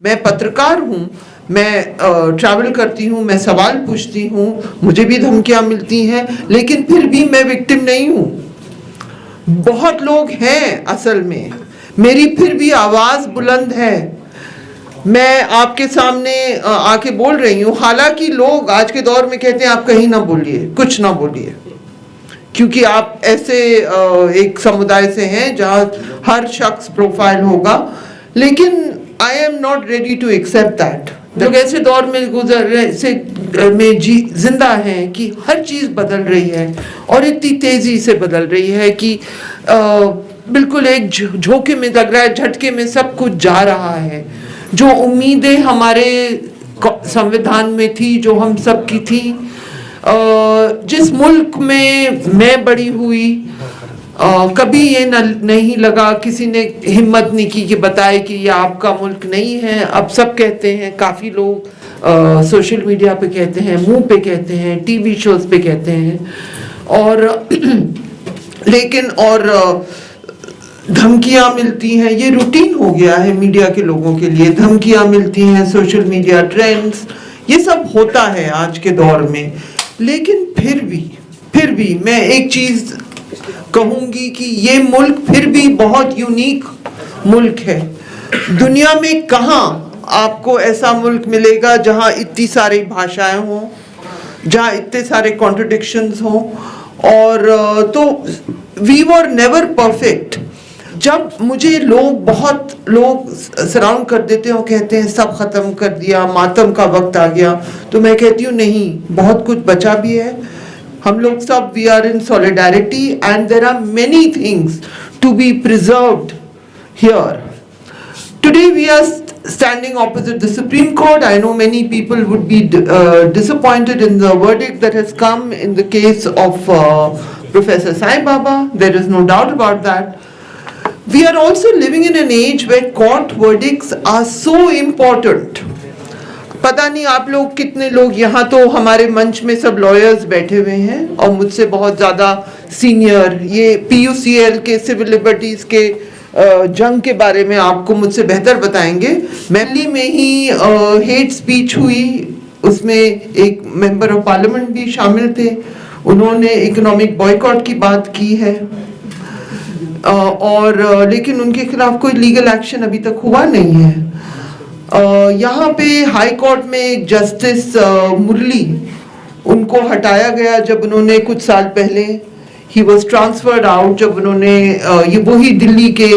मैं पत्रकार हूँ, मैं ट्रैवल करती हूँ, मैं सवाल पूछती हूँ, मुझे भी धमकियाँ मिलती हैं, लेकिन फिर भी मैं विक्टिम नहीं हूँ। बहुत लोग हैं असल में, मेरी फिर भी आवाज़ बुलंद है। मैं आपके सामने आके बोल रही हूँ, हालांकि लोग आज के दौर में कहते हैं आप कहीं ना बोलिए, कुछ ना बोलिए, क्योंकि आप ऐसे एक समुदाय से हैं जहाँ हर शख्स प्रोफाइल होगा, लेकिन I am not ready to accept that. लोग ऐसे दौर में जिंदा हैं कि हर चीज़ बदल रही है और इतनी तेज़ी से बदल रही है कि बिल्कुल एक झोंके में लग रहा है, झटके में सब कुछ जा रहा है। जो उम्मीदें हमारे संविधान में थी, जो हम सब की थी, जिस मुल्क में मैं बड़ी हुई, कभी ये नहीं लगा, किसी ने हिम्मत नहीं की कि बताए कि ये आपका मुल्क नहीं है। अब सब कहते हैं, काफ़ी लोग सोशल मीडिया पे कहते हैं, मुंह पे कहते हैं, टीवी शोज पे कहते हैं, और लेकिन और धमकियाँ मिलती हैं, ये रूटीन हो गया है मीडिया के लोगों के लिए। धमकियाँ मिलती हैं, सोशल मीडिया ट्रेंड्स, ये सब होता है आज के दौर में। लेकिन फिर भी मैं एक चीज़ कहूँगी कि ये मुल्क फिर भी बहुत यूनिक मुल्क है। दुनिया में कहाँ आपको ऐसा मुल्क मिलेगा जहाँ इतनी सारी भाषाएं हों, जहाँ इतने सारे कॉन्ट्रडिक्शंस हों, और तो वी वर नेवर परफेक्ट। जब मुझे बहुत लोग सराउंड कर देते हैं और कहते हैं सब ख़त्म कर दिया, मातम का वक्त आ गया, तो मैं कहती हूँ नहीं, बहुत कुछ बचा भी है। हम लोग सब we are in solidarity and there are many things to be preserved here. Today we are standing opposite the Supreme Court. I know many people would be disappointed in the verdict that has come in the case of Professor Saba. There is no doubt about that. We are also living in an age where court verdicts are so important. पता नहीं आप लोग कितने लोग, यहाँ तो हमारे मंच में सब लॉयर्स बैठे हुए हैं और मुझसे बहुत ज़्यादा सीनियर, ये PUCL के सिविल लिबर्टीज़ के जंग के बारे में आपको मुझसे बेहतर बताएंगे। दिल्ली में ही हेट स्पीच हुई, उसमें एक मेंबर ऑफ पार्लियामेंट भी शामिल थे, उन्होंने इकोनॉमिक बॉयकॉट की बात की है, और लेकिन उनके खिलाफ कोई लीगल एक्शन अभी तक हुआ नहीं है। यहाँ पे हाई कोर्ट में एक जस्टिस मुरली, उनको हटाया गया जब उन्होंने कुछ साल पहले, ही वॉज ट्रांसफर्ड आउट, जब उन्होंने ये वही दिल्ली के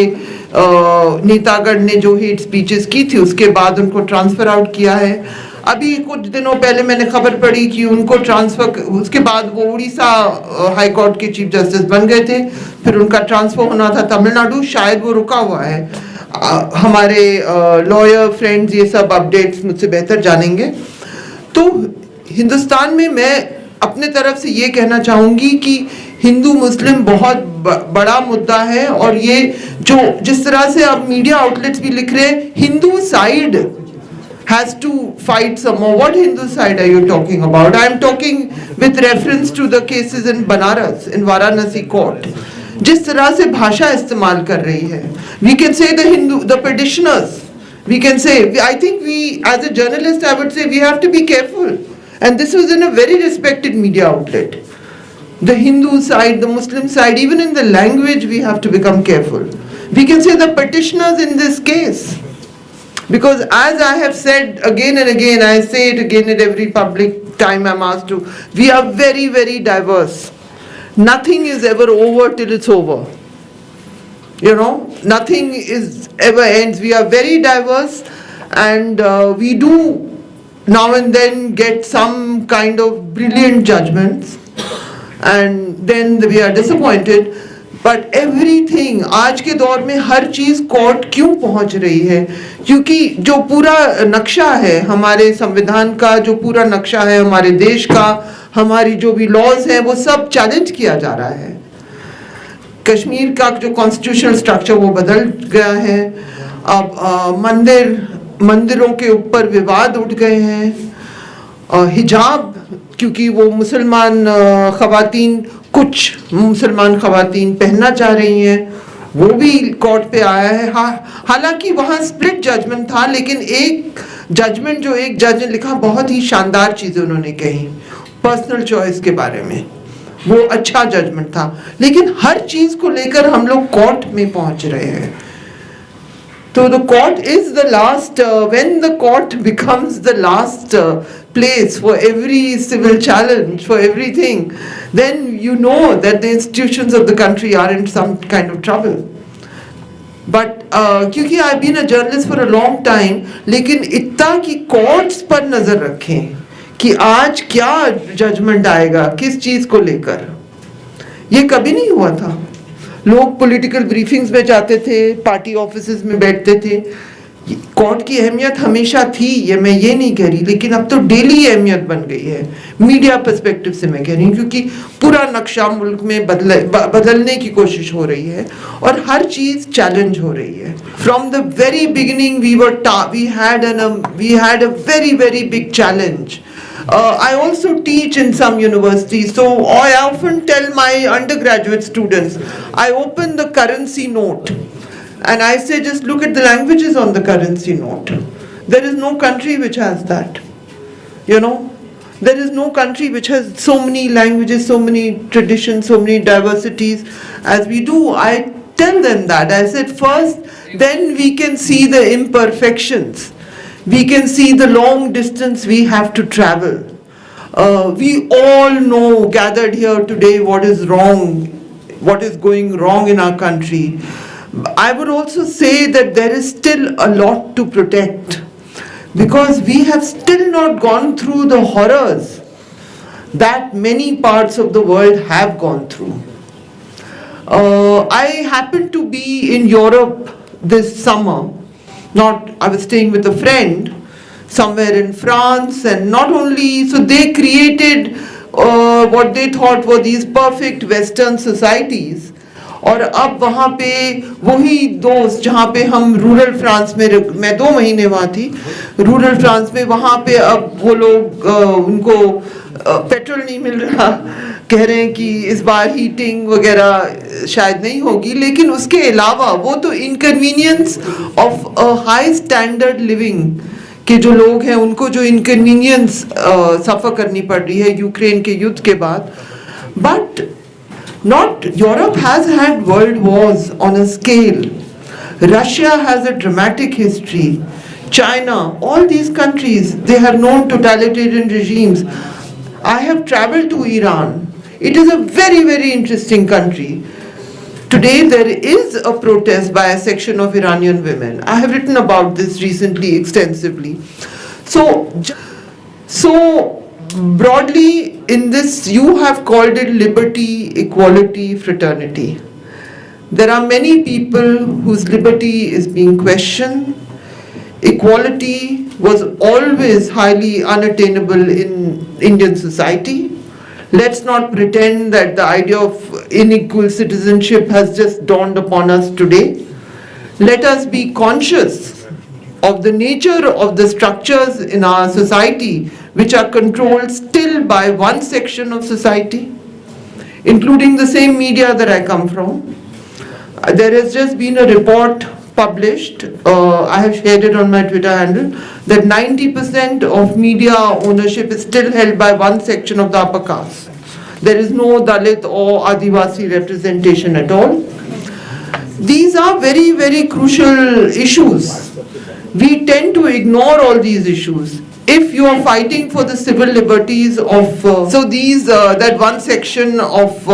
नेतागढ़ ने जो हेट स्पीचेस की थी उसके बाद उनको ट्रांसफर आउट किया है। अभी कुछ दिनों पहले मैंने खबर पढ़ी कि उनको ट्रांसफर, उसके बाद वो उड़ीसा हाई कोर्ट के चीफ जस्टिस बन गए थे, फिर उनका ट्रांसफर होना था तमिलनाडु, शायद वो रुका हुआ है। हमारे लॉयर फ्रेंड्स ये सब अपडेट्स मुझसे बेहतर जानेंगे। तो हिंदुस्तान में मैं अपने तरफ से ये कहना चाहूँगी कि हिंदू मुस्लिम बहुत बड़ा मुद्दा है, और ये जो जिस तरह से अब मीडिया आउटलेट्स भी लिख रहे हैं, Hindu side has to fight some more. What Hindu side are you talking about? I am talking with reference to the cases in Banaras, in Varanasi court. जिस तरह से भाषा इस्तेमाल कर रही है, we can say the petitioners, we can say, I think we, as a journalist, I would say we have to be careful. And this was in a very respected media outlet. The Hindu side, the Muslim side, even in the language, we have to become careful. We can say the petitioners in this case. Because as I have said again and again, I say it again at every public time I'm asked to, we are very, very diverse. Nothing is ever over till it's over. You know, nothing is ever ends. We are very diverse, and we do now and then get some kind of brilliant judgments, and then we are disappointed. But everything, आज के दौर में हर चीज़ court क्यों पहुंच रही है? क्योंकि जो पूरा नक्शा है हमारे संविधान का, जो पूरा नक्शा है हमारे देश का, हमारी जो भी लॉज हैं, वो सब चैलेंज किया जा रहा है। कश्मीर का जो कॉन्स्टिट्यूशनल स्ट्रक्चर वो बदल गया है। अब मंदिरों के ऊपर विवाद उठ गए हैं। हिजाब, क्योंकि वो मुसलमान ख़वातीन, कुछ मुसलमान ख़वातीन पहनना चाह रही हैं, वो भी कोर्ट पे आया है। हालांकि वहाँ स्प्लिट जजमेंट था, लेकिन एक जजमेंट जो एक जज ने लिखा, बहुत ही शानदार चीज़ें उन्होंने कही पर्सनल चॉइस के बारे में, वो अच्छा जजमेंट था। लेकिन हर चीज़ को लेकर हम लोग कोर्ट में पहुँच रहे हैं। So the court is the last, when the court becomes the last place for every civil challenge, for everything, then you know that the institutions of the country are in some kind of trouble. But क्योंकि I've been a journalist for a long time, लेकिन इतना कि courts पर नजर रखें कि आज क्या judgment आएगा किस चीज को लेकर, ये कभी नहीं हुआ था। लोग पॉलिटिकल ब्रीफिंग्स में जाते थे, पार्टी ऑफिसेज में बैठते थे। कोर्ट की अहमियत हमेशा थी, ये मैं ये नहीं कह रही, लेकिन अब तो डेली अहमियत बन गई है। मीडिया पर्सपेक्टिव से मैं कह रही हूँ, क्योंकि पूरा नक्शा मुल्क में बदलने की कोशिश हो रही है और हर चीज चैलेंज हो रही है। From the very beginning we had a very big challenge. I also teach in some universities, so I often tell my undergraduate students, I open the currency note and I say, just look at the languages on the currency note. There is no country which has that. You know, there is no country which has so many languages, so many traditions, so many diversities as we do. I tell them that. I said, first, then we can see the imperfections. We can see the long distance we have to travel. We all know, gathered here today, what is wrong, what is going wrong in our country. I would also say that there is still a lot to protect, because we have still not gone through the horrors that many parts of the world have gone through. I happened to be in Europe this summer. I was staying with a friend somewhere in France, and not only, so they created what they thought were these perfect Western societies. और अब वहाँ पे वही दोस्त जहाँ पे हम rural France में, मैं 2 महीने वहाँ थी रूरल फ्रांस में, वहाँ पे अब वो लोग उनको पेट्रोल नहीं मिल रहा, कह रहे हैं कि इस बार हीटिंग वगैरह शायद नहीं होगी। लेकिन उसके अलावा वो तो inconvenience of a high standard living के जो लोग हैं, उनको जो इनकन्वीनियंस सफ़र करनी पड़ रही है यूक्रेन के युद्ध के बाद। But not Europe has had world wars on a scale. Russia has a dramatic history. China, all these countries, they have known totalitarian regimes. I have traveled to Iran. It is a very interesting country. Today there is a protest by a section of Iranian women. I have written about this recently extensively. So broadly in this, you have called it liberty, equality, fraternity. There are many people whose liberty is being questioned. Equality was always highly unattainable in Indian society. Let's not pretend that the idea of unequal citizenship has just dawned upon us today. Let us be conscious of the nature of the structures in our society which are controlled still by one section of society, including the same media that I come from. There has just been a report published, I have shared it on my Twitter handle, that 90% of media ownership is still held by one section of the upper caste. There is no Dalit or Adivasi representation at all. These are very crucial issues. We tend to ignore all these issues. If you are fighting for the civil liberties of, that one section of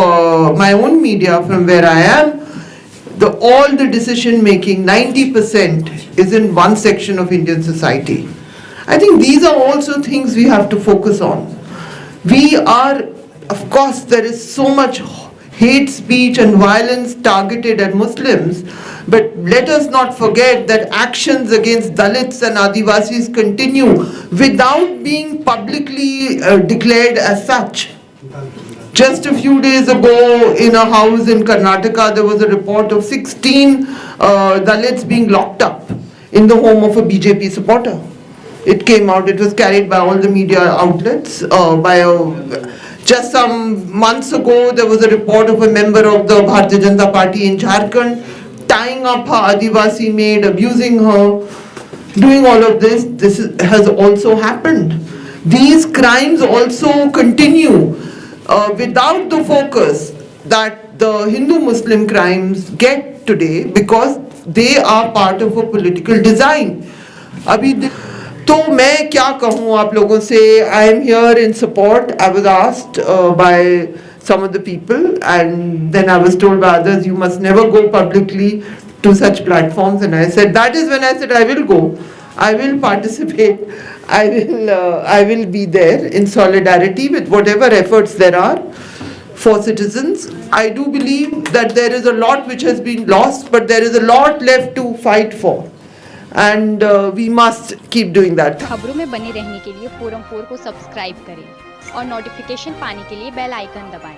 my own media from where I am, all the decision making, 90% is in one section of Indian society. I think these are also things we have to focus on. Of course, there is so much hate speech and violence targeted at Muslims, but let us not forget that actions against Dalits and Adivasis continue without being publicly declared as such. Just a few days ago, in a house in Karnataka, there was a report of 16 Dalits being locked up in the home of a BJP supporter. It came out, it was carried by all the media outlets. Just some months ago, there was a report of a member of the Bharatiya Janata Party in Jharkhand tying up her Adivasi maid, abusing her, doing all of this. Has also happened. These crimes also continue without the focus that the Hindu-Muslim crimes get today, because they are part of a political design. अभी तो मैं क्या कहूँ आप लोगों से, I am here in support. I was asked by some of the people, and then I was told by others, you must never go publicly to such platforms, and I said, that is when I said I will go, I will participate, I will be there in solidarity with whatever efforts there are for citizens. I do believe that there is a lot which has been lost, but there is a lot left to fight for, and we must keep doing that. खबरों में बने रहने के लिए forum 4 को subscribe करें और notification पाने के लिए बेल आइकन दबाएं।